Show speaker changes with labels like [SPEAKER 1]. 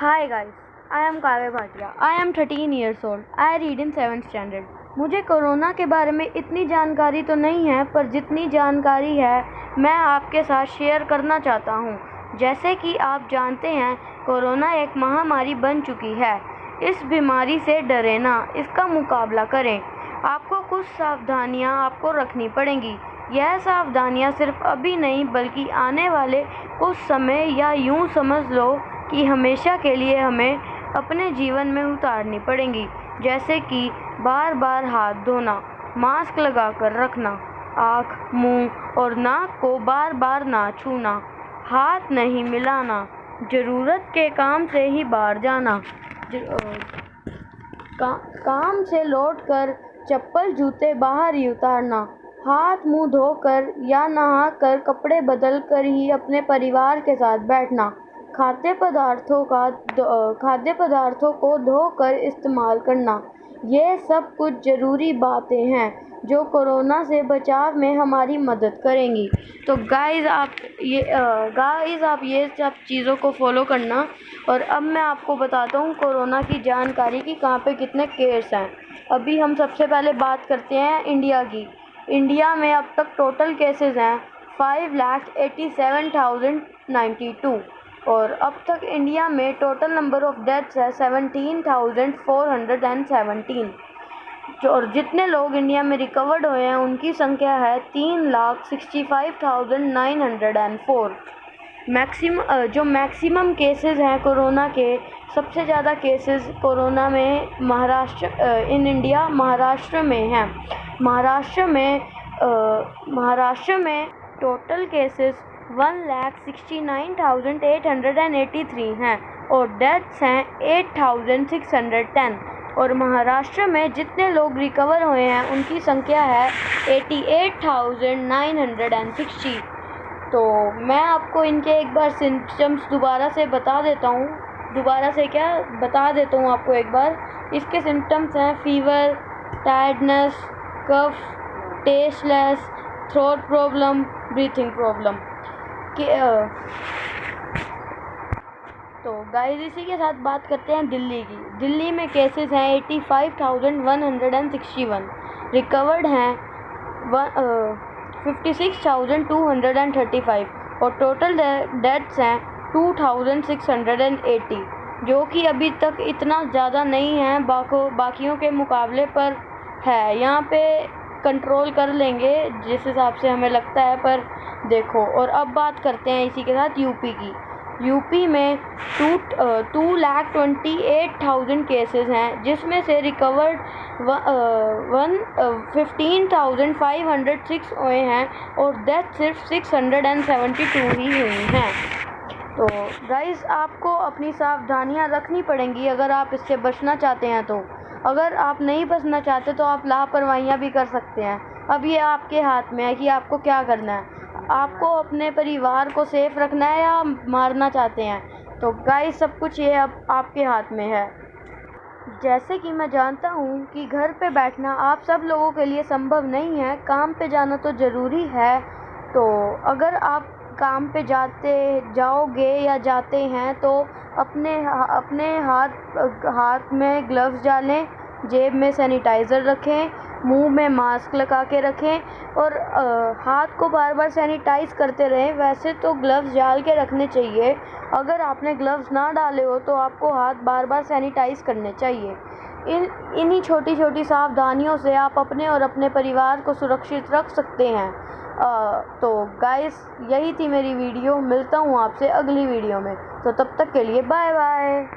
[SPEAKER 1] Hi guys, I am Kavya Bhatia. I am 13 years old. I read in 7th standard. मुझे corona के बारे में इतनी जानकारी तो नहीं है, पर जितनी जानकारी है मैं आपके साथ शेयर करना चाहता हूँ। जैसे कि आप जानते हैं, कोरोना एक महामारी बन चुकी है। इस बीमारी से डरे ना, इसका मुकाबला करें। आपको कुछ सावधानियाँ आपको रखनी पड़ेंगी। यह सावधानियाँ सिर्फ अभी नहीं बल्कि आने वाले कुछ समय या यूँ समझ लो कि हमेशा के लिए हमें अपने जीवन में उतारनी पड़ेंगी। जैसे कि बार बार हाथ धोना, मास्क लगाकर रखना, आँख, मुंह और नाक को बार बार ना छूना, हाथ नहीं मिलाना, ज़रूरत के काम से ही बाहर जाना, काम से लौटकर चप्पल जूते बाहर ही उतारना, हाथ मुंह धोकर या नहाकर कपड़े बदल कर ही अपने परिवार के साथ बैठना, खाद्य पदार्थों को धोकर इस्तेमाल करना। ये सब कुछ ज़रूरी बातें हैं जो कोरोना से बचाव में हमारी मदद करेंगी। तो गाइज़ आप ये सब चीज़ों को फॉलो करना। और अब मैं आपको बताता हूँ कोरोना की जानकारी की कहाँ पे कितने केस हैं। अभी हम सबसे पहले बात करते हैं इंडिया की। इंडिया में अब तक टोटल केसेस हैं 5,87,092 और अब तक इंडिया में टोटल नंबर ऑफ डेथ्स है 17,417 और जितने लोग इंडिया में रिकवर्ड हुए हैं उनकी संख्या है 3,65,904। मैक्सिमम केसेस हैं कोरोना के, सबसे ज़्यादा केसेस कोरोना में महाराष्ट्र में हैं। महाराष्ट्र में टोटल केसेस 1,69,883 हैं और डेथ्स हैं 8,610 और महाराष्ट्र में जितने लोग रिकवर हुए हैं उनकी संख्या है 88,960। तो मैं आपको इनके एक बार सिम्टम्स दोबारा से बता देता हूँ आपको एक बार। इसके सिम्टम्स हैं fever, tiredness, cough, tasteless, throat problem, breathing problem. तो गाइस इसी के साथ बात करते हैं दिल्ली की। दिल्ली में केसेस हैं 85,161, रिकवर्ड हैं 56,235 और टोटल डेथ्स हैं 2,680, जो कि अभी तक इतना ज़्यादा नहीं है बाकियों के मुकाबले पर है। यहाँ पे कंट्रोल कर लेंगे जिस हिसाब से हमें लगता है, पर देखो। और अब बात करते हैं इसी के साथ यूपी की। यूपी में 2,28,000 केसेस हैं, जिसमें से रिकवर्ड 15,506 हुए हैं और डेथ सिर्फ 672 ही हुई हैं। तो गाइस आपको अपनी सावधानियां रखनी पड़ेंगी अगर आप इससे बचना चाहते हैं। तो अगर आप नहीं बचना चाहते तो आप लापरवाहियां भी कर सकते हैं। अब ये आपके हाथ में है कि आपको क्या करना है। आपको अपने परिवार को सेफ रखना है या मारना चाहते हैं। तो गाइस सब कुछ ये अब आपके हाथ में है। जैसे कि मैं जानता हूँ कि घर पे बैठना आप सब लोगों के लिए संभव नहीं है, काम पे जाना तो ज़रूरी है। तो अगर आप काम पे जाओगे या जाते हैं तो अपने हाथ में ग्लव्स डालें, जेब में सैनिटाइज़र रखें, मुंह में मास्क लगा के रखें और हाथ को बार बार सैनिटाइज़ करते रहें। वैसे तो ग्लव्स डाल के रखने चाहिए। अगर आपने ग्लव्स ना डाले हो तो आपको हाथ बार बार सैनिटाइज़ करने चाहिए। इन्हीं छोटी छोटी सावधानियों से आप अपने और अपने परिवार को सुरक्षित रख सकते हैं। तो गाइस यही थी मेरी वीडियो। मिलता हूँ आपसे अगली वीडियो में। तो तब तक के लिए बाय बाय।